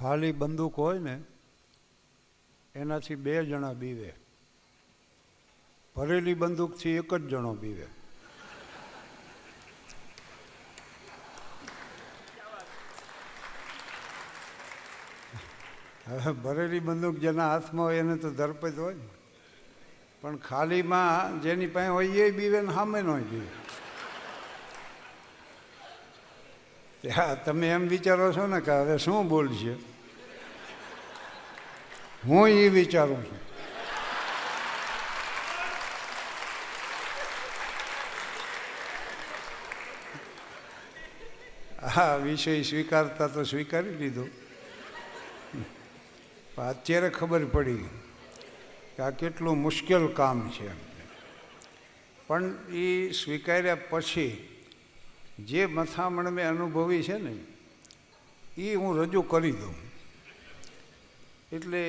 ખાલી બંદૂક હોય ને એનાથી 2 જણા બીવે, ભરેલી બંદૂકથી એક જ જણો બીવે. હવે ભરેલી બંદૂક જેના હાથમાં હોય એને તો ધરપત હોય ને, પણ ખાલીમાં જેની પાસે હોય એ બીવે ને સામે નો બીવે. તમે એમ વિચારો છો ને કે હવે શું બોલશે, હું એ વિચારું છું. હા, વિષય સ્વીકારતા તો સ્વીકારી લીધો, અત્યારે ખબર પડી કે આ કેટલું મુશ્કેલ કામ છે. પણ એ સ્વીકાર્યા પછી જે મથામણ મેં અનુભવી છે ને એ હું રજૂ કરી દઉં, એટલે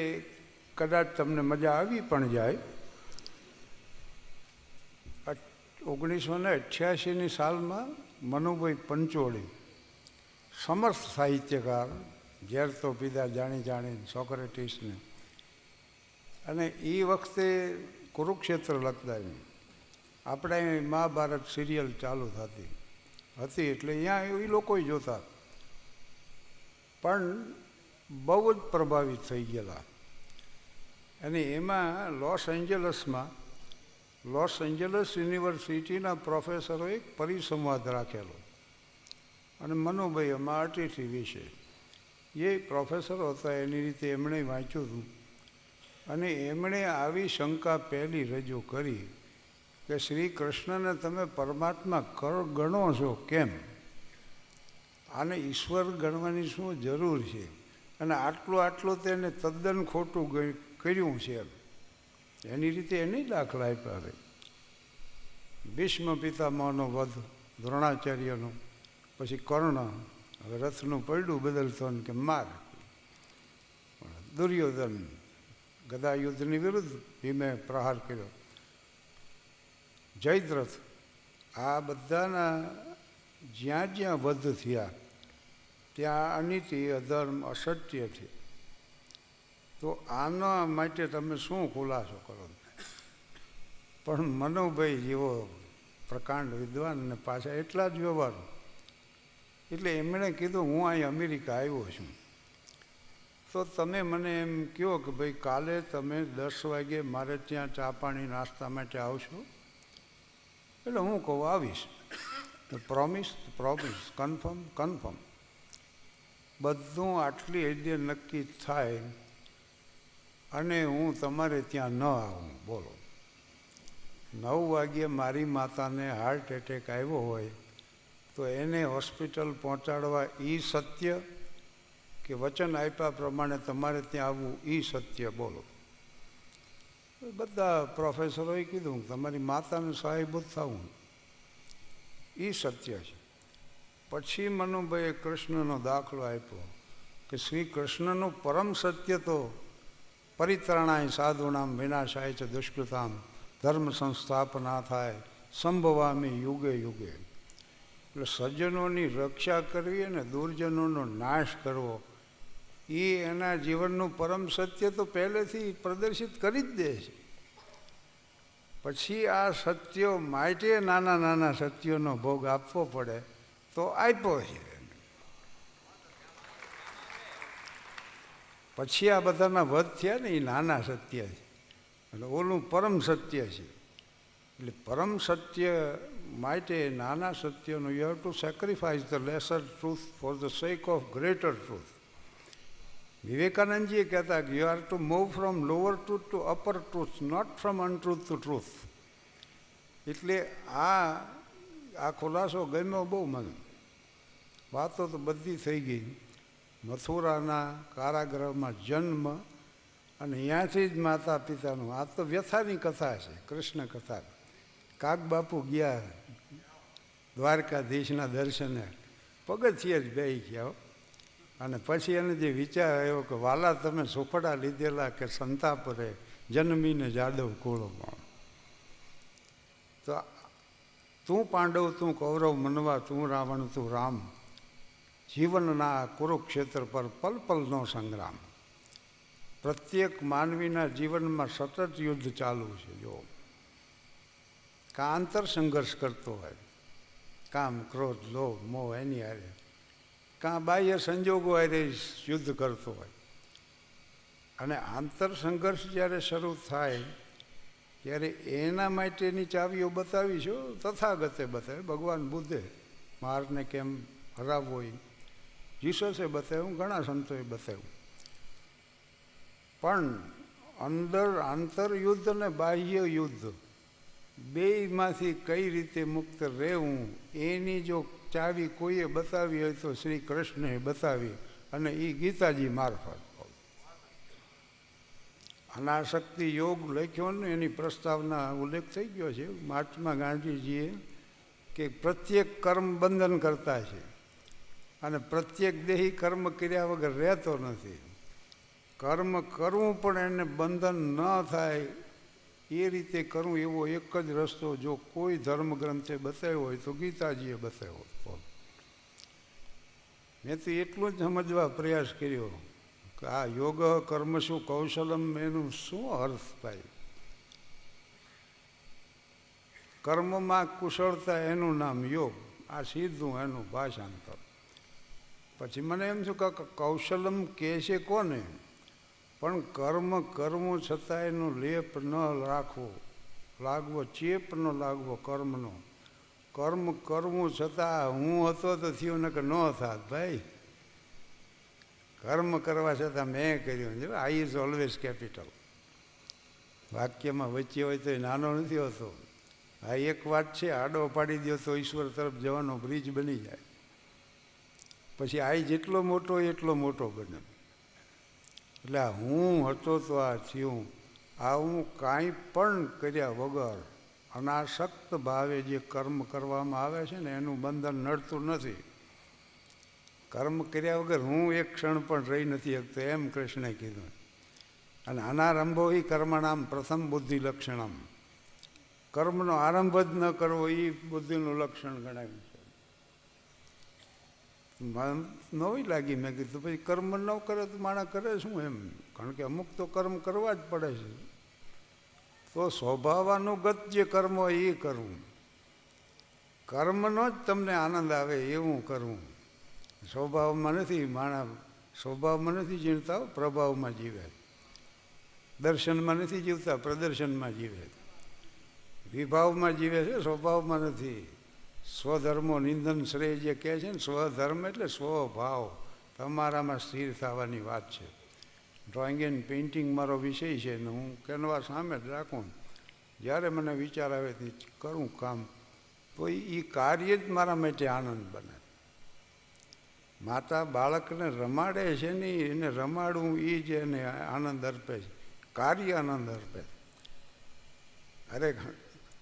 કદાચ તમને મજા આવી પણ જાય. 1988ની સાલમાં મનુભાઈ પંચોળી, સમર્થ સાહિત્યકાર, ઝેર તો પીધા જાણી જાણી સોક્રેટિસને, અને એ વખતે કુરુક્ષેત્ર લખતા, આપણે મહાભારત સિરિયલ ચાલુ થતી હતી એટલે અહીંયા એ લોકો જોતા, પણ બહુ જ પ્રભાવિત થઈ ગયેલા. અને એમાં લોસ એન્જલસ યુનિવર્સિટીના પ્રોફેસરોએ એક પરિસંવાદ રાખેલો, અને મનુભાઈ એમાં અતિથિ વિશે, એ પ્રોફેસરો હતા એની રીતે એમણે વાંચ્યું હતું, અને એમણે આવી શંકા પહેલી રજૂ કરી કે શ્રી કૃષ્ણને તમે પરમાત્મા ગણો છો કેમ? આને ઈશ્વર ગણવાની શું જરૂર છે? અને આટલું તેને તદ્દન ખોટું કર્યું છે. એની રીતે એને દાખલા આપ્યા છે. ભીષ્મ પિતામહનો વધ, દ્રોણાચાર્યનો, પછી કર્ણ, હવે રથનું પૈડું બદલતો કે માર, દુર્યોધન ગદા યુદ્ધની વિરુદ્ધ ભીમે પ્રહાર કર્યો, જયદ્રથ, આ બધાના જ્યાં જ્યાં વધ થયા ત્યાં અનીતિ, અધર્મ, અસત્ય છે. તો આના માટે તમે શું ખુલાસો કરો? પણ મનુભાઈ જેવો પ્રકાંડ વિદ્વાન અને પાછા એટલા જ વ્યવહાર, એટલે એમણે કીધું હું અહીં અમેરિકા આવ્યો છું, તો તમે મને એમ કહો કે ભાઈ કાલે તમે 10 વાગે મારે ત્યાં ચા પાણી નાસ્તા માટે આવશો? એટલે હું કહું આવીશ. Promise, confirm. બધું આટલી હદે નક્કી થાય અને હું તમારે ત્યાં ન આવું, બોલો. 9 વાગ્યે મારી માતાને હાર્ટ એટેક આવ્યો હોય તો એને હોસ્પિટલ પહોંચાડવા એ સત્ય કે વચન આપ્યા પ્રમાણે તમારે ત્યાં આવવું એ સત્ય, બોલો. બધા પ્રોફેસરોએ કીધું તમારી માતાને સહાયભૂત થવું એ સત્ય છે. પછી મનુભાઈએ કૃષ્ણનો દાખલો આપ્યો કે શ્રી કૃષ્ણનું પરમ સત્ય તો પરિત્રાણાય સાધુનામ વિનાશાય ચ દુષ્કૃતામ ધર્મ સંસ્થાપના થાય સંભવામી યુગે યુગે. એટલે સજ્જનોની રક્ષા કરવી અને દુર્જનોનો નાશ કરવો એ એના જીવનનું પરમ સત્ય તો પહેલેથી પ્રદર્શિત કરી જ દે છે. પછી આ સત્યો માટે નાના સત્યોનો ભોગ આપવો પડે તો આપ્યો છે. પછી આ બધાના વધ થયા ને એ નાના સત્ય છે, એટલે ઓલું પરમ સત્ય છે. એટલે પરમ સત્ય માટે નાના સત્યનો you have to sacrifice the lesser truth for the sake of greater truth. વિવેકાનંદજીએ કહેતા કે you are to move from lower truth to upper truth, not from untruth to truth. એટલે આ ખુલાસો ગમ્યો બહુ મને. વાતો તો બધી થઈ ગઈ. મથુરાના કારાગૃહમાં જન્મ અને ત્યાંથી જ માતા પિતાનું, આ તો વ્યથાની કથા છે, કૃષ્ણ કથા. કાગબાપુ ગયા દ્વારકાધીશના દર્શને, પગથિયે જ બેસી ગયા, અને પછી એને જે વિચાર આવ્યો કે વાલા તમે સુફડા લીધેલા કે સંતાપ રે જન્મીને જાદવ કુળમાં, તો તું પાંડવ તું કૌરવ મનવા તું રાવણ તું રામ, જીવનના કુરુક્ષેત્ર પર પલ પલનો સંગ્રામ. પ્રત્યેક માનવીના જીવનમાં સતત યુદ્ધ ચાલુ છે. જો કાં આંતર સંઘર્ષ કરતો હોય, કામ, ક્રોધ, લોભ, મોહ એની હારે, કાં બાહ્ય સંજોગો હારે યુદ્ધ કરતો હોય. અને આંતર સંઘર્ષ જ્યારે શરૂ થાય ત્યારે એના માટેની ચાવીઓ બતાવી છે. તથાગતે બતાવે, ભગવાન બુદ્ધે મારને કેમ હરાવવો હોય, જીસસે બતાવ્યું, ઘણા સંતોએ બતાવ્યું. પણ અંદર આંતરયુદ્ધ અને બાહ્ય યુદ્ધ બેયમાંથી કઈ રીતે મુક્ત રહેવું એની જો ચાવી કોઈએ બતાવી હોય તો શ્રી કૃષ્ણએ બતાવી, અને એ ગીતાજી મારફત. અનાસક્તિ યોગ લખ્યો ને એની પ્રસ્તાવના ઉલ્લેખ થઈ ગયો છે મહાત્મા ગાંધીજીએ, કે પ્રત્યેક કર્મ બંધન કરતા છે અને પ્રત્યેક દેહી કર્મ કર્યા વગર રહેતો નથી. કર્મ કરવું પણ એને બંધન ન થાય એ રીતે કરવું, એવો એક જ રસ્તો જો કોઈ ધર્મગ્રંથે બતાવ્યો હોય તો ગીતાજીએ બતાવ્યો. મેં તો એટલું જ સમજવા પ્રયાસ કર્યો કે આ યોગ કર્મ શું કૌશલમ, એનું શું અર્થ થાય. કર્મમાં કુશળતા એનું નામ યોગ, આ સીધું એનું ભાષાંતર. પછી મને એમ થયું કે કૌશલમ કહે છે કોને, પણ કર્મ કરવું છતાં એનો લેપ ન રાખવો, લાગવો ચેપ ન લાગવો કર્મનો. કર્મ કરવું છતાં હું હતો તો થયું ને કે ન થાત ભાઈ. કર્મ કરવા છતાં મેં કર્યું. આઈ ઇઝ ઓલવેઝ કેપિટલ. વાક્યમાં વચ્ચે હોય તો એ નાનો નથી હોતો. આ એક વાત છે, આડો પાડી દો તો ઈશ્વર તરફ જવાનો બ્રિજ બની જાય. પછી આઈ જેટલો મોટો એટલો મોટો બને. એટલે હું હતો તો આ થયું. આ હું કાંઈ પણ કર્યા વગર અનાસક્ત ભાવે જે કર્મ કરવામાં આવે છે ને એનું બંધન નડતું નથી. કર્મ કર્યા વગર હું એક ક્ષણ પણ રહી નથી શકતો, એમ કૃષ્ણે કીધું. અને અનારંભો હિ કર્મણામ પ્રથમ બુદ્ધિ લક્ષણમ. કર્મનો આરંભ જ ન કરવો એ બુદ્ધિનું લક્ષણ ગણાવ્યું છે. નવી લાગી. મેં કીધું પછી કર્મ ન કરે તો માણસ કરે શું એમ, કારણ કે અમુક તો કર્મ કરવા જ પડે છે. તો સ્વભાવાનુગત જે કર્મ હોય એ કરવું, કર્મનો જ તમને આનંદ આવે એવું કરવું. સ્વભાવમાં નથી, માણસ સ્વભાવમાં નથી જીવતા, પ્રભાવમાં જીવે. દર્શનમાં નથી જીવતા, પ્રદર્શનમાં જીવે. વિભાવમાં જીવે છે, સ્વભાવમાં નથી. સ્વધર્મો નિંદન શ્રેય જે કહે છે ને, સ્વધર્મ એટલે સ્વભાવ, તમારામાં સ્થિર થવાની વાત છે. ડ્રોઈંગ એન્ડ પેઇન્ટિંગ મારો વિષય છે ને હું કેનવા સામે જ રાખું. જ્યારે મને વિચાર આવે તે કરું કામ, તો એ કાર્ય જ મારા માટે આનંદ બને. માતા બાળકને રમાડે છે ને, એને રમાડવું એ જ એને આનંદ અર્પે છે, કાર્ય આનંદ અર્પે. અરે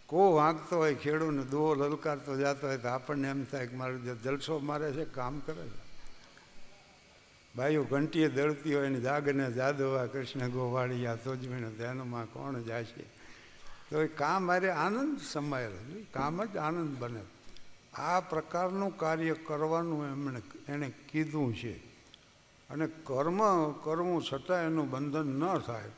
કો વાંકતો હોય, ખેડૂને દોહો લલકારતો જતો હોય તો આપણને એમ થાય કે મારો જલસો મારે છે, કામ કરે છે. બાયું ઘંટીએ દળતી હોય ને જાગને જાદવા કૃષ્ણ ગોવાળિયા તોજવીને ધ્યાનમાં કોણ જાય છે. તો એ કામ અરે આનંદ સમાયેલો, કામ જ આનંદ બને. આ પ્રકારનું કાર્ય કરવાનું એણે કીધું છે. અને કર્મ કરવું છતાં એનું બંધન ન થાય,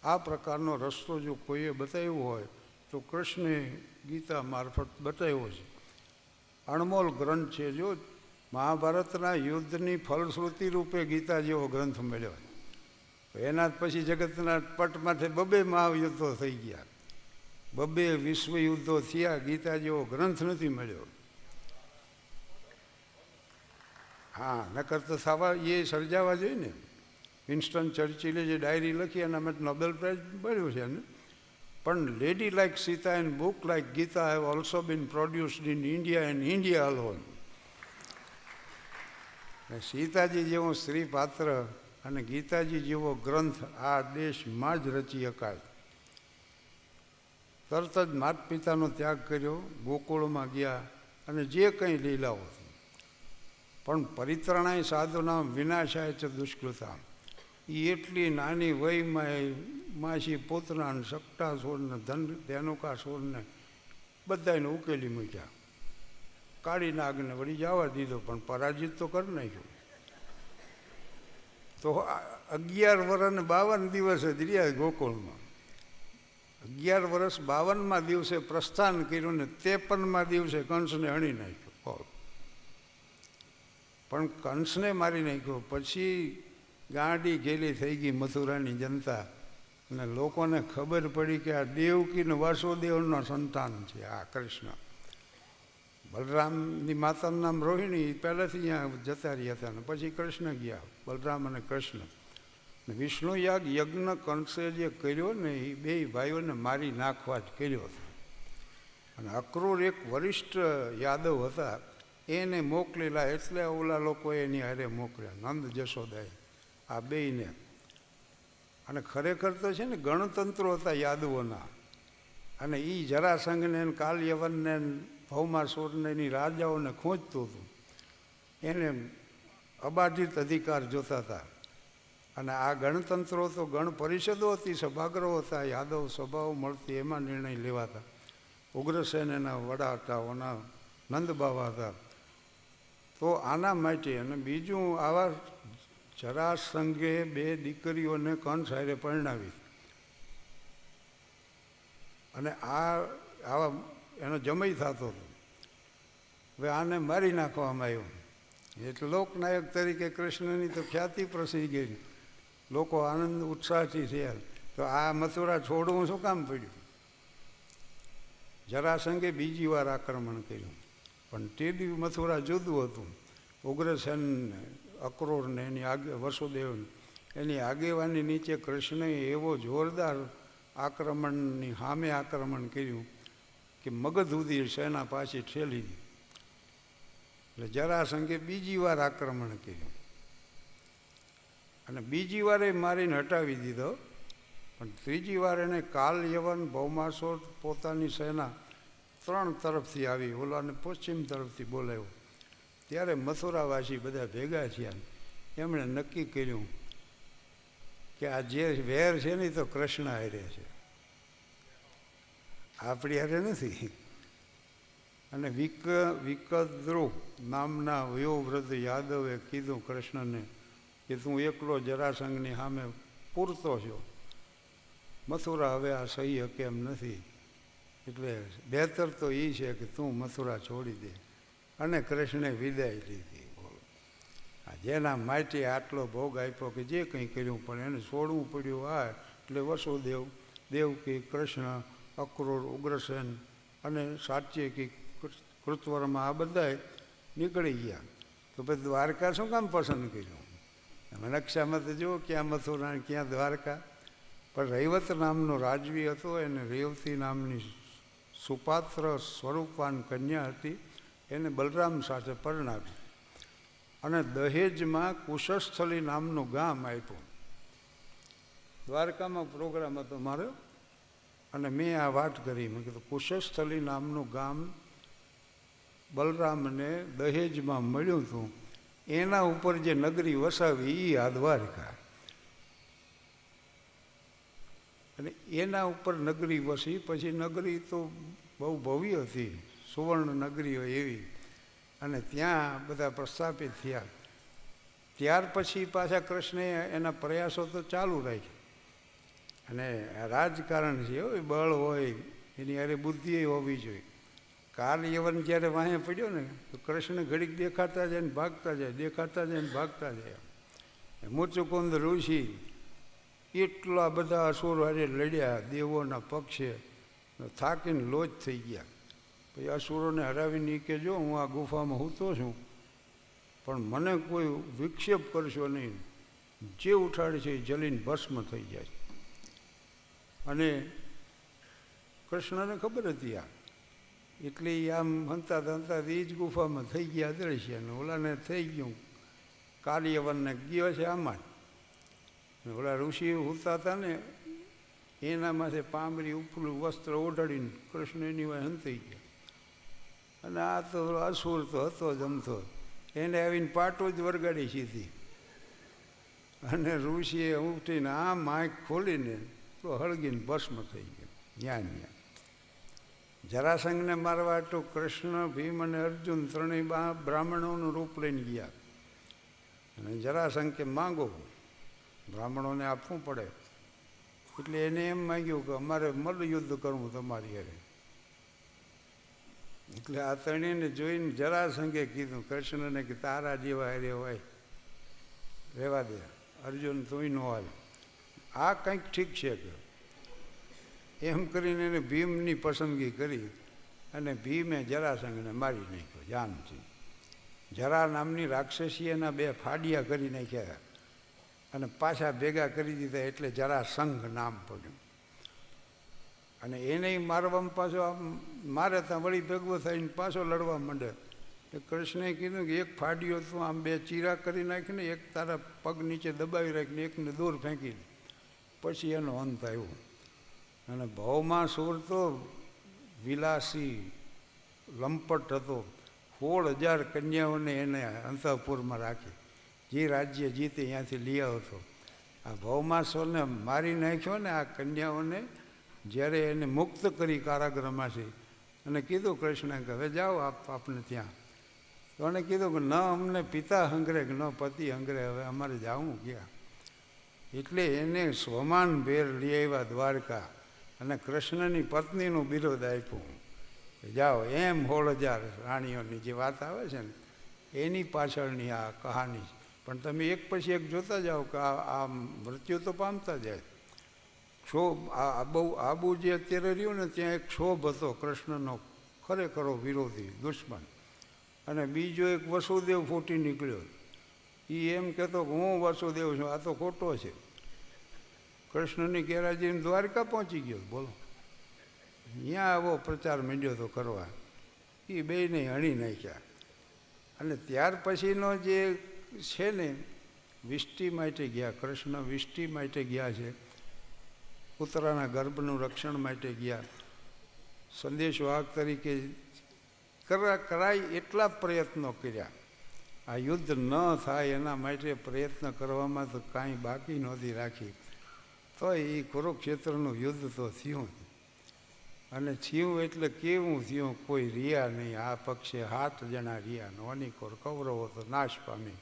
આ પ્રકારનો રસ્તો જો કોઈએ બતાવ્યો હોય તો કૃષ્ણે ગીતા મારફત બતાવ્યો છે. અણમોલ ગ્રંથ છે. જો મહાભારતના યુદ્ધની ફલશ્રુતિ રૂપે ગીતા જેવો ગ્રંથ મળ્યો. એના પછી જગતના પટમાંથી બબે મહાયુદ્ધો થઈ ગયા, બબે વિશ્વયુદ્ધો થયા, ગીતા જેવો ગ્રંથ નથી મળ્યો. હા, નકર તો થવા એ સર્જાવા જોઈએ ને. વિન્સ્ટન ચર્ચિલે જે ડાયરી લખી એના માટે નોબેલ પ્રાઇઝ મળ્યું છે ને. પણ lady like Sita and book like Gita have also been produced in India and India alone. સીતાજી જેવો સ્ત્રી પાત્ર અને ગીતાજી જેવો ગ્રંથ આ દેશમાં જ રચી શકાય. તરત જ માતા પિતાનો ત્યાગ કર્યો, ગોકુળમાં ગયા અને જે કંઈ લીલાઓ. પણ પરિત્રાણાય સાધુના વિનાશાય છે દુષ્કૃતા. એ એટલી નાની વયમાં માસી પોતનાને, સકટાસુરને, ધેનુકાસુરને બધાને ઉકેલી મૂક્યા. કાળી નાગને વળી જવા દીધો, પણ પરાજિત તો કરી નાખ્યો. તો 11 વર્ષ ને 52 દિવસે જ રહ્યા ગોકુળમાં. 11 વર્ષ 52મા દિવસે પ્રસ્થાન કર્યું ને 53મા દિવસે કંસને હણી નાખ્યો. પણ કંસને મારી નાખ્યો. પછી ગાંડી ઘેલી થઈ ગઈ મથુરાની જનતા, અને લોકોને ખબર પડી કે આ દેવકી ને વાસુદેવનો સંતાન છે આ કૃષ્ણ. બલરામની માતાનું નામ રોહિણી, પહેલાંથી અહીંયા જતા રહ્યા હતા, ને પછી કૃષ્ણ ગયા, બલરામ અને કૃષ્ણ. વિષ્ણુ યજ્ઞ કંસે જે કર્યો ને એ બે ભાઈઓને મારી નાખવા જ કર્યો હતો. અને અક્રૂર એક વરિષ્ઠ યાદવ હતા, એને મોકલેલા, એટલે ઓલા લોકોએ એની હારે મોકલ્યા, નંદ જશોદાએ, આ બેયને. અને ખરેખર તો છે ને ગણતંત્રો હતા યાદવોના, અને એ જરાસંઘને કાલયવનને ભૌમાસુરને એની રાજાઓને ખોંચતું હતું. એને અબાધિત અધિકાર જોતા હતા. અને આ ગણતંત્રો તો ગણ પરિષદો હતી, સભાગૃહો હતા, યાદવ સભાઓ મળતી, એમાં નિર્ણય લેવાતા. ઉગ્રસેન એના વડા હતા, ઓના નંદબાવા હતા. તો આના માટે, અને બીજું આવા જરાસંઘે 2 દીકરીઓને કંસ હારે પરણાવી, અને આવા એનો જમય થતો હતો. હવે આને મારી નાખવામાં આવ્યો. એટલે લોકનાયક તરીકે કૃષ્ણની તો ખ્યાતિ પ્રસરી ગઈ, લોકો આનંદ ઉત્સાહથી થયા. તો આ મથુરા છોડવું શું કામ પડ્યું? જરાસંઘે બીજી વાર આક્રમણ કર્યું, પણ તે દી મથુરા જુદું હતું. ઉગ્રસેન, અક્રૂરને એની વસુદેવને એની આગેવાની નીચે કૃષ્ણએ એવો જોરદાર આક્રમણની સામે આક્રમણ કર્યું કે મગધ સુધી સેના પાછી ઠેલી દીધી. એટલે જરાસંઘે બીજી વાર આક્રમણ કર્યું, અને બીજી વાર એ મારીને હટાવી દીધો. પણ ત્રીજી વાર એને કાલયવન, ભૌમાસુર, પોતાની સેના 3 તરફથી આવી, ઓલાને પશ્ચિમ તરફથી બોલાવ્યો. ત્યારે મથુરાવાસી બધા ભેગા થયા. એમણે નક્કી કર્યું કે આ જે વેર છે ને તો કૃષ્ણ હારે છે, આપણી હારે નથી. અને વિકદ્રુ નામના વયોવૃદ્ધ યાદવે કીધું કૃષ્ણને કે તું એકલો જરાસંઘની સામે પૂરતો છો, મથુરા હવે આ સહી શકે એમ નથી, એટલે બહેતર તો એ છે કે તું મથુરા છોડી દે. અને કૃષ્ણે વિદાય લીધી. જેના માટે આટલો ભોગ આપ્યો કે જે કંઈ કર્યું, પણ એને છોડવું પડ્યું. આ એટલે વસુદેવ, દેવકી, કૃષ્ણ, અક્રૂર, ઉગ્રસેન અને સાત્યકી, કૃતવર્મા, આ બધાય નીકળી ગયા. તો પછી દ્વારકા શું કામ પસંદ કર્યું? નકશામાં તો જુઓ ક્યાં મથુરા ક્યાં દ્વારકા. પણ રૈવત નામનો રાજવી હતો, એને રેવતી નામની સુપાત્ર સ્વરૂપવાન કન્યા હતી, એને બલરામ સાથે પરણાવી. અને દહેજમાં કુશસ્થલી નામનું ગામ આપ્યું. દ્વારકામાં પ્રોગ્રામ હતો મારો, અને મેં આ વાત કરી. મેં કીધું કુશસ્થલી નામનું ગામ બલરામને દહેજમાં મળ્યું હતું, એના ઉપર જે નગરી વસાવી એ આ દ્વારકા. અને એના ઉપર નગરી વસી. પછી નગરી તો બહુ ભવ્ય હતી, સુવર્ણ નગરી હોય એવી. અને ત્યાં બધા પ્રસ્થાપિત થયા. ત્યાર પછી પાછા કૃષ્ણે એના પ્રયાસો તો ચાલુ રાખ્યા. અને રાજકારણ છે, બળ હોય એની હારે બુદ્ધિ હોવી જોઈએ. કાલયવન જ્યારે વાહે પડ્યો ને તો કૃષ્ણ ઘડીક દેખાતા જાય ને ભાગતા જાય, દેખાતા જાય ને ભાગતા જાય. મુચુકુંદ ઋષિ એટલા બધા અસુર હારે લડ્યા દેવોના પક્ષે, થાકીને લોચ થઈ ગયા. પછી અસુરોને હરાવીને કે જો હું આ ગુફામાં હૂતો છું, પણ મને કોઈ વિક્ષેપ કરશો નહીં, જે ઉઠાડે છે એ જલીને ભસ્મ થઈ જાય. અને કૃષ્ણને ખબર હતી આ, એટલે આમ હંતા હંતા એ જ ગુફામાં થઈ ગયા અદૃશ્ય. અને ઓલાને થઈ ગયું, કાલિયવનને ગયો છે આમાં જ. ઓલા ઋષિ હોતા હતા ને એના માથે પાંબરી ઉપલું વસ્ત્ર ઓઢાડીને કૃષ્ણ એની વાય હંતાઈ ગયા. અને આ તો અસુર તો હતો જ અમથો, એને આવીને પાટો જ વરગાડી સીધી. અને ઋષિએ ઉઠીને આમ આંખ ખોલીને તો હળગીને ભસ્મ થઈ ગયો. ન્યા જરાસંઘને મારવા તો કૃષ્ણ, ભીમ અને અર્જુન ત્રણેય બ્રાહ્મણોનું રૂપ લઈને ગયા. અને જરાસંઘ કે માંગો, બ્રાહ્મણોને આપવું પડે. એટલે એને એમ માંગ્યું કે અમારે મલ્લયુદ્ધ કરવું તમારી હારે. એટલે આ ત્રણેયને જોઈને જરાસંઘે કીધું કૃષ્ણને કે તારા જેવા હારે હોય રહેવા દે, અર્જુન તુંય ન હાલ, આ કંઈક ઠીક છે કે એમ કરીને એને ભીમની પસંદગી કરી. અને ભીમે જરાસંઘને મારી નાખ્યો જાનથી. જરા નામની રાક્ષસીએ એના 2 ફાડિયા કરી નાખ્યા અને પાછા ભેગા કરી દીધા, એટલે જરાસંઘ નામ પડ્યું. અને એને મારવામાં પાછો આમ મારે ત્યાં વળી ભેગવો થઈને પાછો લડવા માંડે. કૃષ્ણએ કીધું કે એક ફાડિયો તું આમ 2 ચીરા કરી નાખીને એક તારા પગ નીચે દબાવી રાખીને એકને દૂર ફેંકી દે. પછી એનો અંત આવ્યો. અને ભવમાસુર તો વિલાસી લંપટ હતો. 16,000 કન્યાઓને એને અંતઃપુરમાં રાખી. જે રાજ્ય જીતે ત્યાંથી લઈ આવતો. આ ભવમાસુરને મારી નાખ્યો ને આ કન્યાઓને જ્યારે એને મુક્ત કરી કારાગૃહમાંથી અને કીધું કૃષ્ણ કે હવે જાઓ આપને ત્યાં. તો એને કીધું કે ન અમને પિતા હંગરે કે ન પતિ હંગરે, હવે અમારે જાવું ક્યાં. એટલે એને સ્વમાન ભેર લઈ આવ્યા દ્વારકા અને કૃષ્ણની પત્નીનું બિરુદ આપ્યું. જાઓ એમ 16,000 રાણીઓની જે વાત આવે છે ને એની પાછળની આ કહાની. પણ તમે એક પછી એક જોતા જાઓ કે આ મૃત્યુ તો પામતા જાય. ક્ષોભ આબુ જે અત્યારે રહ્યું ને ત્યાં એક ક્ષોભ હતો કૃષ્ણનો ખરેખરો વિરોધી દુશ્મન. અને બીજો એક વસુદેવ ફૂટી નીકળ્યો. એ એમ કહેતો કે હું વસુદેવ છું, આ તો ખોટો છે. કૃષ્ણની ગેરાજીને દ્વારકા પહોંચી ગયો. બોલો, અહીંયા આવો પ્રચાર માંડ્યો તો કરવા. એ બેયને હણી નાખ્યા. અને ત્યાર પછીનો જે છે ને વિષ્ટિ માટે ગયા, કૃષ્ણ વિષ્ટિ માટે ગયા છે, પુત્રના ગર્ભનું રક્ષણ માટે ગયા. સંદેશવાહક તરીકે કરાય એટલા પ્રયત્નો કર્યા. આ યુદ્ધ ન થાય એના માટે પ્રયત્ન કરવામાં તો કાંઈ બાકી નહોતી રાખી. તો એ કુરુક્ષેત્રનું યુદ્ધ તો થયું. અને થયું એટલે કેવું થયું, કોઈ રહ્યા નહીં. આ પક્ષે 7 જણા રહ્યા, નોનિકોર કૌરવો તો નાશ પામી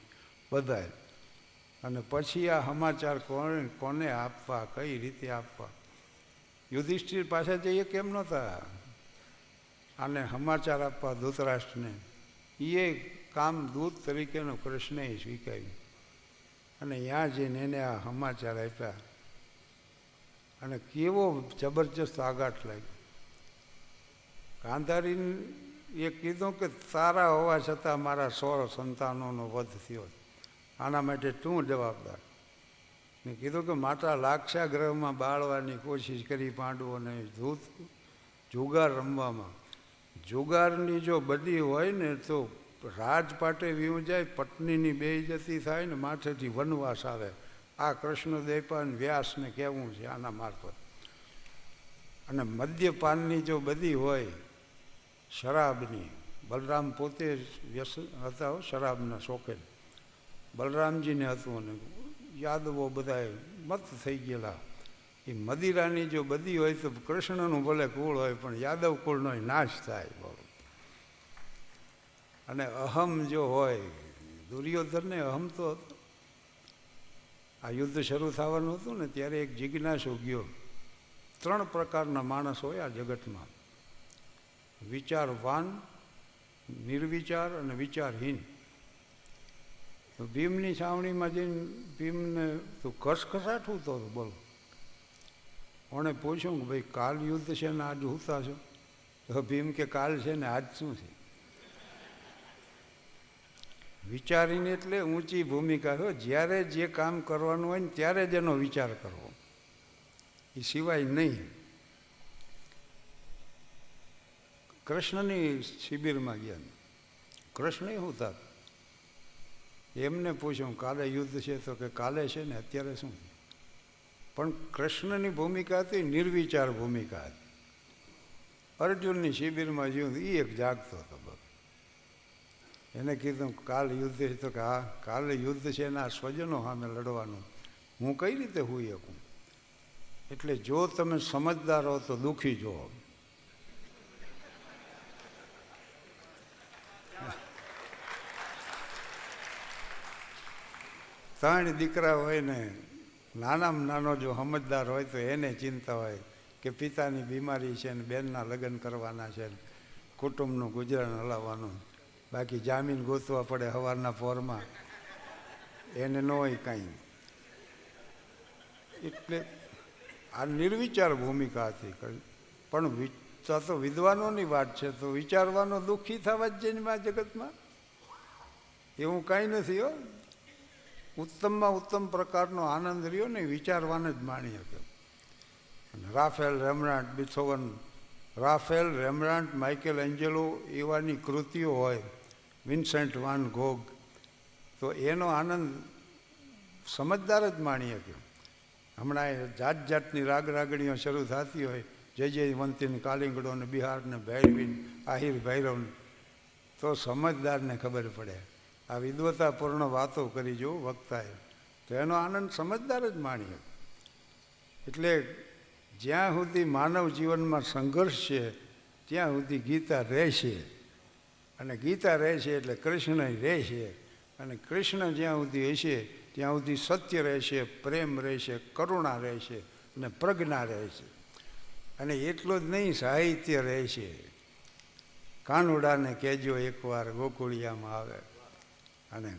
બધાય. અને પછી આ સમાચાર કોને આપવા, કઈ રીતે આપવા. યુધિષ્ઠિર પાછા જઈએ કેમ નહોતા આને સમાચાર આપવા ધૃતરાષ્ટ્રને. એ કામ દૂત તરીકેનું કૃષ્ણએ સ્વીકાર્યું. અને ત્યાં જઈને એને આ સમાચાર આપ્યા. અને કેવો જબરજસ્ત આઘાત લાગ્યો. ગાંધારીને એ કીધું કે તારા હોવા છતાં મારા 16 સંતાનોનો વધ થયો, આના માટે તું જવાબદાર. મેં કીધું કે માતા લાક્ષાગ્રહમાં બાળવાની કોશિશ કરી પાંડવોને ધૂત જુગાર રમવામાં. જુગારની જો બધી હોય ને તો રાજપાટે વીવું જાય, પત્નીની બેઇજ્જતી થાય ને માથેથી વનવાસ આવે. આ કૃષ્ણદ્વૈપાયન વ્યાસને કહેવું છે આના મારફત. અને મદ્યપાનની જો બધી હોય, શરાબની, બલરામ પોતે હતા શરાબના શોખીન, બલરામજીને હતું. અને યાદવો બધા મત થઈ ગયેલા. એ મદિરાની જો બધી હોય તો કૃષ્ણનું ભલે કુળ હોય પણ યાદવ કુળનો નાશ થાય. બરાબર. અને અહમ જો હોય, દુર્યોધનને અહમ તો હતો. આ યુદ્ધ શરૂ થવાનું હતું ને ત્યારે એક જિજ્ઞાસુ ગયો. 3 પ્રકારના માણસ હોય આ જગતમાં, વિચારવાન, નિર્વિચાર અને વિચારહીન. તો ભીમની છાવણીમાં જઈને ભીમને તું ખસખસાઠું તો બોલો. ઓણે પૂછ્યું કે ભાઈ કાલ યુદ્ધ છે ને આજ હુતા છો? તો ભીમ કે કાલ છે ને આજ શું છે? વિચારીને એટલે ઊંચી ભૂમિકા હોય. જ્યારે જે કામ કરવાનું હોય ને ત્યારે જ એનો વિચાર કરવો, એ સિવાય નહીં. કૃષ્ણની શિબિરમાં ગયા. કૃષ્ણ શું હતા? એમને પૂછ્યું કાલે યુદ્ધ છે? તો કે કાલે છે ને અત્યારે શું? પણ કૃષ્ણની ભૂમિકા હતી નિર્વિચાર ભૂમિકા હતી. અર્જુનની શિબિરમાં જ્યું એ એક જાગતો હતો. એને કીધું કાલ યુદ્ધ છે? તો કે હા કાલે યુદ્ધ છે એના સ્વજનો સામે લડવાનું, હું કઈ રીતે હોઈ શકું? એટલે જો તમે સમજદાર હો તો દુઃખી જો. ત્રણ દીકરા હોય ને નાનામાં નાનો જો સમજદાર હોય તો એને ચિંતા હોય કે પિતાની બીમારી છે ને બેનના લગ્ન કરવાના છે ને કુટુંબનું ગુજરાન હલાવવાનું, બાકી જામીન ગોતવા પડે સવારના પોરમાં, એને ન હોય કાંઈ. એટલે આ નિર્વિચાર ભૂમિકા હતી. પણ તો વિદ્વાનોની વાત છે, તો વિચારવાનો દુઃખી થવા જ જઈને આ જગતમાં એવું કાંઈ નથી હો. ઉત્તમમાં ઉત્તમ પ્રકારનો આનંદ રહ્યો ને વિચારવાને જ માણી શકે. Rafale, Rembrandt, બીથોવન, Rafale, Rembrandt, Michael Angelo એવાની કૃતિઓ હોય, વિન્સેન્ટ વાન ગોગ, તો એનો આનંદ સમજદાર જ માણી શકે. હમણાં જાત જાતની રાગ રાગણીઓ શરૂ થતી હોય, જય જયવંતીને કાલિંગડો ને બિહારને ભૈરવીન આહિર ભૈરવને, તો સમજદારને ખબર પડે. આ વિદ્વતાપૂર્ણ વાતો કરી જો વક્તાએ, તો એનો આનંદ સમજદાર જ માણીએ. એટલે જ્યાં સુધી માનવ જીવનમાં સંઘર્ષ છે ત્યાં સુધી ગીતા રહેશે, અને ગીતા રહેશે એટલે કૃષ્ણ રહેશે, અને કૃષ્ણ જ્યાં સુધી હશે ત્યાં સુધી સત્ય રહેશે, પ્રેમ રહેશે, કરુણા રહેશે અને પ્રજ્ઞા રહેશે. અને એટલું જ નહીં, સાહિત્ય રહેશે. કાનુડાને કહેજો એકવાર ગોકુળિયામાં આવે, અને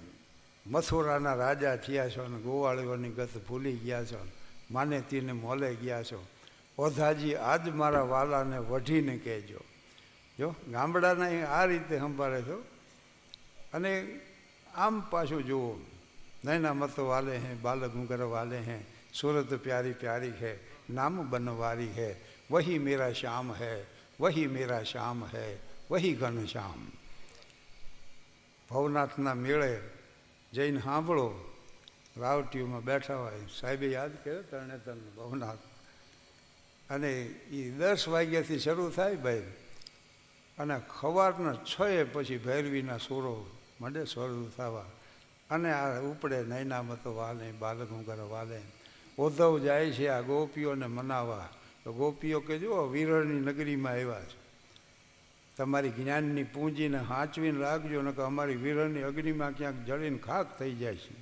મથુરાના રાજા થયા છો અને ગોવાળીઓની ગત ભૂલી ગયા છો, માનેતીને મોલે ગયા છો, ઓધાજી આજ મારા વાલાને વઢીને કહેજો. જો ગામડાના આ રીતે સંભાળે છો. અને આમ પાછું જુઓ, નૈના મતો વાલે હૈ બાલક મુગર વાલે હૈ, सूरत प्यारी प्यारी है, नाम बनवारी है, वही मेरा श्याम है, वही मेरा श्याम है, वही घन श्याम. ભવનાથના મેળે જઈને સાંભળો, રાવટીઓમાં બેઠા હોય, સાહેબે યાદ કર્યો તરણેતર ભવનાથ, અને એ 10 વાગ્યાથી શરૂ થાય ભાઈ, અને સવારના 6 પછી ભૈરવીના સુરો મંડે શરૂ થવા, અને આ ઉપડે નૈના મતો વાલે બાલક મુગર વાલે. ઉદ્ધવ જાય છે આ ગોપીઓને મનાવવા, તો ગોપીઓ કે જુઓ વિરળની નગરીમાં આવ્યા છે, તમારી જ્ઞાનની પૂંજીને સાચવીને રાખજો, ને કે અમારી વિરહની અગ્નિમાં ક્યાંક જળીને ખાક થઈ જાય છે.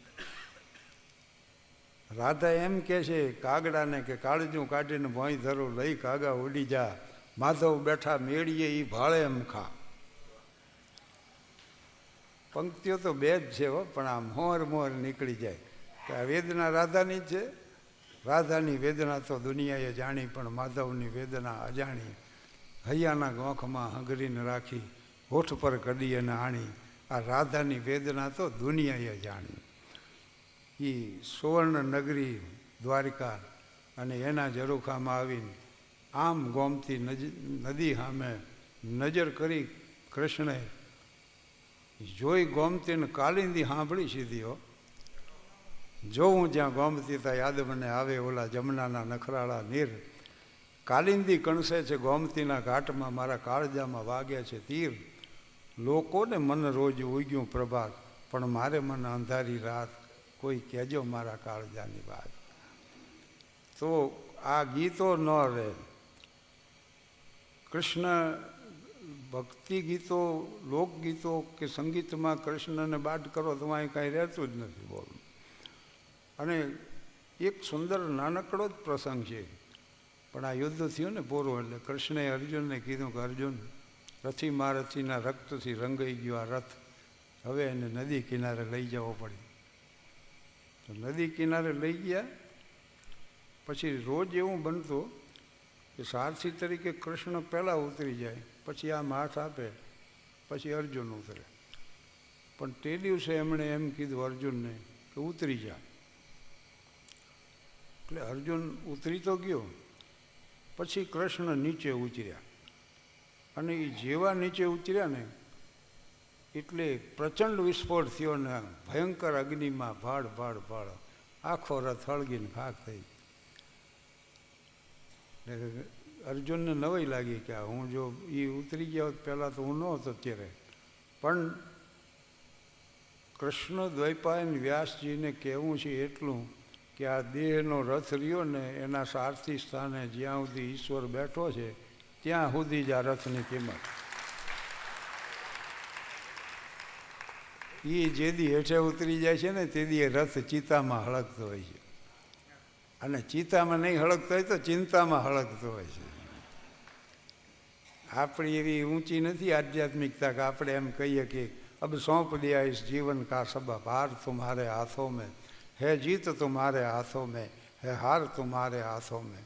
રાધા એમ કે છે કાગડાને કે કાળજું કાઢીને ભોંય ધરું લઈ કાગા ઉડી જા, માધવ બેઠા મેળીએ એ ભાળે એમ ખા. પંક્તિઓ તો બે જ છે હો, પણ આ મોર મોર નીકળી જાય. આ વેદના રાધાની જ છે. રાધાની વેદના તો દુનિયાએ જાણી, પણ માધવની વેદના અજાણી. હૈયાના ગોખમાં હંગરીને રાખી, હોઠ પર કડી અને આણી. આ રાધાની વેદના તો દુનિયાએ જાણી. એ સુવર્ણ નગરી દ્વારિકા, અને એના ઝરૂખામાં આવીને આમ ગોમતી નદી સામે નજર કરી કૃષ્ણે જોઈ, ગોમતીને કાલિંદી સાંભળી સીધીઓ. જોઉં જ્યાં ગોમતીતા યાદ મને આવે, ઓલા જમનાના નખરાળા નીર. કાલિંદી કણસે છે ગોમતીના ઘાટમાં, મારા કાળજામાં વાગે છે તીર. લોકોને મન રોજ ઉગ્યું પ્રભાત, પણ મારે મન અંધારી રાત, કોઈ કહેજો મારા કાળજાની વાત. તો આ ગીતો ન રહે. કૃષ્ણ ભક્તિ ગીતો, લોકગીતો કે સંગીતમાં કૃષ્ણને બાદ કરો તો અહીં કાંઈ રહેતું જ નથી બોલું. અને એક સુંદર નાનકડો જ પ્રસંગ છે, પણ આ યુદ્ધ થયું ને પૂરું, એટલે કૃષ્ણે અર્જુનને કીધું કે અર્જુન, રથી મહારથીના રક્તથી રંગાઈ ગયો આ રથ, હવે એને નદી કિનારે લઈ જવો પડે. તો નદી કિનારે લઈ ગયા. પછી રોજ એવું બનતું કે સારથી તરીકે કૃષ્ણ પહેલાં ઉતરી જાય, પછી આમ હાથ આપે, પછી અર્જુન ઉતરે. પણ તે દિવસે એમણે એમ કીધું અર્જુનને કે ઉતરી જા. એટલે અર્જુન ઉતરી તો ગયો. પછી કૃષ્ણ નીચે ઉતર્યા, અને એ જેવા નીચે ઉતર્યા ને એટલે પ્રચંડ વિસ્ફોટ થયો ને ભયંકર અગ્નિમાં ભાડ ભાડ ભાડ આખો રથ હળગીને ખાક થઈ. અર્જુનને નવાઈ લાગી કે હું જો એ ઉતરી ગયા હોત પહેલાં તો હું ન હતો અત્યારે. પણ કૃષ્ણ દ્વૈપાયન વ્યાસજીને કહેવું છે એટલું કે આ દેહનો રથ રહ્યો ને એના સારથી સ્થાને જ્યાં સુધી ઈશ્વર બેઠો છે ત્યાં સુધી જ આ રથની કિંમત. એ જેદી હેઠે ઉતરી જાય છે ને તેદી એ રથ ચિતામાં હળગતો હોય છે, અને ચિતામાં નહીં હળગતો હોય તો ચિંતામાં હળગતો હોય છે. આપણી એવી ઊંચી નથી આધ્યાત્મિકતા કે આપણે એમ કહીએ કે અબ સौंप दिया इस जीवन का सबब, हार तुम्हारे हाथों में है, जीत तुम्हारे हाथों में है, हार तुम्हारे हाथों में,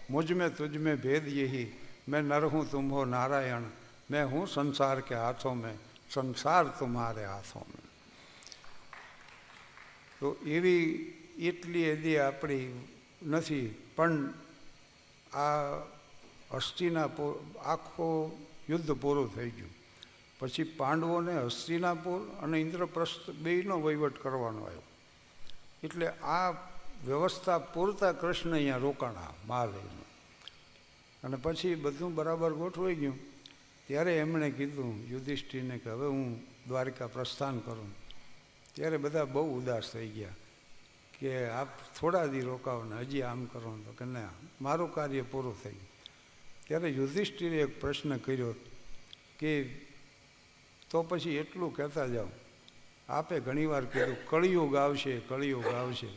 मुझ में तुझ में भेद यही, मैं नर हूँ तुम हो नारायण, मैं हूँ संसार के हाथों में, संसार तुम्हारे हाथों में. તો એવી એટલી એદી આપણી નથી. પણ આ હસ્તિનાપુર આખો યુદ્ધ પૂરું થઈ ગયું પછી પાંડવોને હસ્તિનાપુર અને ઇન્દ્રપ્રસ્થ બેયનો વહીવટ કરવાનો આવ્યો. એટલે આ વ્યવસ્થા પૂરતા કૃષ્ણ અહીંયા રોકાણા મહાલયમાં. અને પછી બધું બરાબર ગોઠવાઈ ગયું ત્યારે એમણે કીધું યુધિષ્ઠિરને કે હવે હું દ્વારિકા પ્રસ્થાન કરું. ત્યારે બધા બહુ ઉદાસ થઈ ગયા કે આપ થોડા દી રોકાવો ને હજી આમ કરો તો કે ના, મારું કાર્ય પૂરું થઈ ગયું. ત્યારે યુધિષ્ઠિરે એક પ્રશ્ન કર્યો કે તો પછી એટલું કહેતા જાઓ, આપે ઘણીવાર કીધું કળિયુગ આવશે, કળિયુગ આવશે.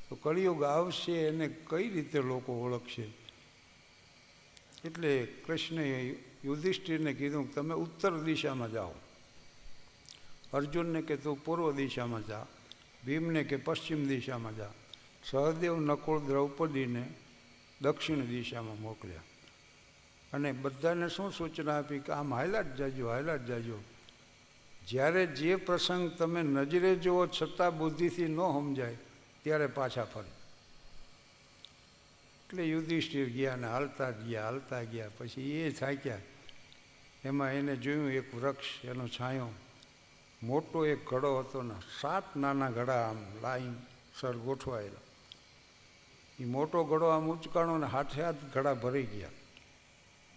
તો કળિયુગ આવશે એને કઈ રીતે લોકો ઓળખશે? એટલે કૃષ્ણએ યુધિષ્ઠિરને કીધું તમે ઉત્તર દિશામાં જાઓ, અર્જુનને કે તું પૂર્વ દિશામાં જા, ભીમને કે પશ્ચિમ દિશામાં જા, સહદેવ નકુળ દ્રૌપદીને દક્ષિણ દિશામાં મોકલ્યા. અને બધાને શું સૂચના આપી કે આમ હાલ્યા જ જાજો, હાલ્યા જ જાજો. જ્યારે જે પ્રસંગ તમે નજરે જુઓ છતાં બુદ્ધિથી ન સમજાય ત્યારે પાછા ફરે. એટલે યુધિષ્ઠિર ગયા ને હાલતા ગયા, હાલતા ગયા. પછી એ થાક્યા. એમાં એને જોયું એક વૃક્ષ, એનો છાંયો, મોટો એક ઘડો હતો ને 7 નાના ઘડા આમ લાઈન સર ગોઠવાયેલા. એ મોટો ઘડો આમ ઉચકાણો ને હાથે હાથ ઘડા ભરાઈ ગયા.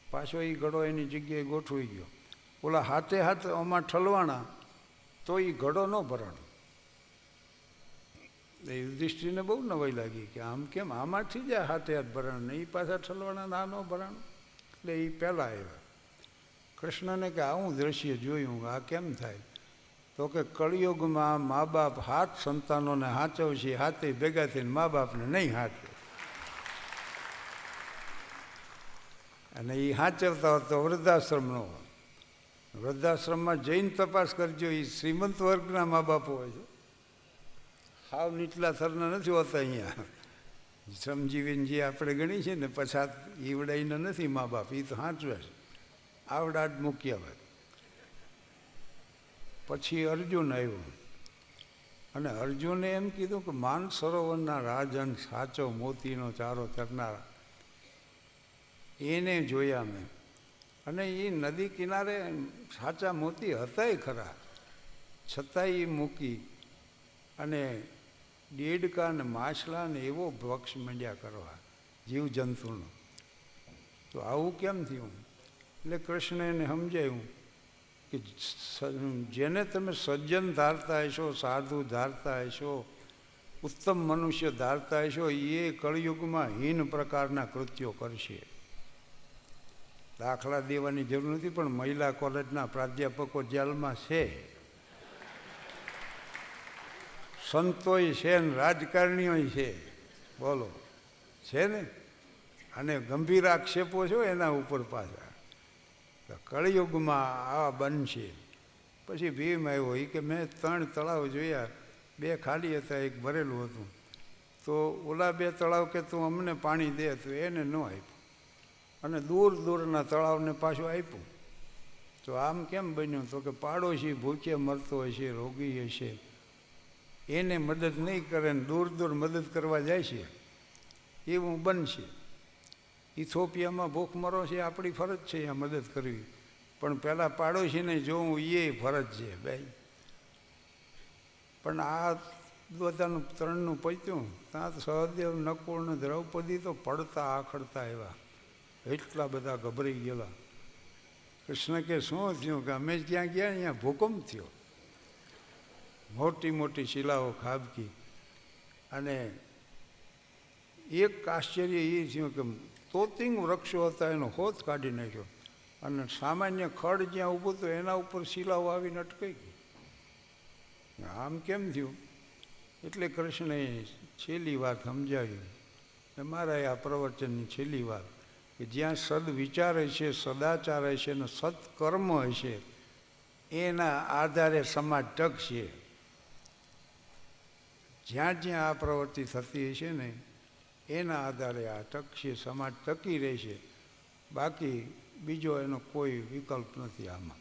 પાછો એ ઘડો એની જગ્યાએ ગોઠવાઈ ગયો. ઓલા હાથે હાથ આમાં ઠલવાણા તો એ ઘડો ન ભરાણો. એટલે યુધિષ્ઠિરને બહુ નવાઈ લાગી કે આમ કેમ, આમાંથી જ હાથે હાથ ભરાણ ને એ પાછા ઠલવાણા ના ન ભરાણો. એટલે એ પહેલાં આવ્યા. કૃષ્ણને કે આવું દ્રશ્ય જોયું, આ કેમ થાય? તો કે કળિયુગમાં મા બાપ હાથ સંતાનોને હાચવશે, હાથે ભેગા થઈને મા બાપને નહીં હાચવે. અને એ હાચવતા હોત તો વૃદ્ધાશ્રમનો હોય. વૃદ્ધાશ્રમમાં જઈને તપાસ કરજો, એ શ્રીમંત વર્ગના મા બાપો હોય છે, હાવ નીચલા થરના નથી હોતા. અહીંયા શ્રમજીવીને જે આપણે ગણી છે ને પછાત ઈવડાઈને નથી મા બાપ, એ તો હાચવે છે, આવડા જ મૂક્યા હોય. પછી અર્જુન આવ્યો અને અર્જુને એમ કીધું કે માન સરોવરના રાજન સાચો મોતીનો ચારો ચરનારા એને જોયા મેં. અને એ નદી કિનારે સાચા મોતી હતાય ખરા, છતાંય એ મૂકી અને દેડકા ને માછલા ને એવો ભક્ષ માંડ્યા કરવા જીવજંતુનો. તો આવું કેમ થયું? એટલે કૃષ્ણ એને સમજાયું કે જેને તમે સજ્જન ધારતા હશો, સાધુ ધારતા હશો, ઉત્તમ મનુષ્ય ધારતા હશો, એ કળિયુગમાં હીન પ્રકારના કૃત્યો કરશે. દાખલા દેવાની જરૂર નથી, પણ મહિલા કોલેજના પ્રાધ્યાપકો જેલમાં છે, સંતોય છે ને રાજકારણીઓય છે, બોલો છે ને. અને ગંભીર આક્ષેપો છે એના ઉપર પાછા. કળિયુગમાં આવા બનશે. પછી ભીમ આવ્યો, એ કે મેં 3 તળાવ જોયા, 2 ખાલી હતા, 1 ભરેલું હતું. તો ઓલા 2 તળાવ કે તું અમને પાણી દે, તો એને ન આપ્યું. અને દૂર દૂરના તળાવને પાછું આપ્યું. તો આમ કેમ બન્યું? તો કે પાડોશી ભૂખ્ય મરતો હશે, રોગી હશે, એને મદદ નહીં કરે ને દૂર દૂર મદદ કરવા જાય છે, એવું બનશે. ઇથોપિયામાં ભૂખમરો છે, આપણી ફરજ છે અહીંયા મદદ કરવી, પણ પહેલાં પાડોશીને જોવું એ ફરજ છે ભાઈ. પણ આ બધાનું 3નું પત્યું ત્યાં સહદેવ નકુળ ને દ્રૌપદી તો પડતા આખડતા આવ્યા, એટલા બધા ગભરાઈ ગયેલા. કૃષ્ણ કે શું થયું? કે અમે જ્યાં ગયા અહીંયા ભૂકંપ થયો, મોટી મોટી શિલાઓ ખાબકી. અને એક આશ્ચર્ય એ થયું કે તોતિંગ વૃક્ષો હતા એનો હોત કાઢી નાખ્યો, અને સામાન્ય ખડ જ્યાં ઊભું હતું એના ઉપર શિલાઓ આવીને અટકાઈ ગઈ. આમ કેમ થયું એટલે કૃષ્ણએ છેલ્લી વાત સમજાવ્યું. મારા આ પ્રવચનની છેલ્લી વાત કે જ્યાં સદવિચાર હશે, સદાચાર હશે ને સત્કર્મ હશે એના આધારે સમાજ ટકશે. જ્યાં જ્યાં આ પ્રવૃત્તિ થતી હશે ને એના આધારે આ ટકશે, સમાજ ટકી રહેશે. બાકી બીજો એનો કોઈ વિકલ્પ નથી આમાં.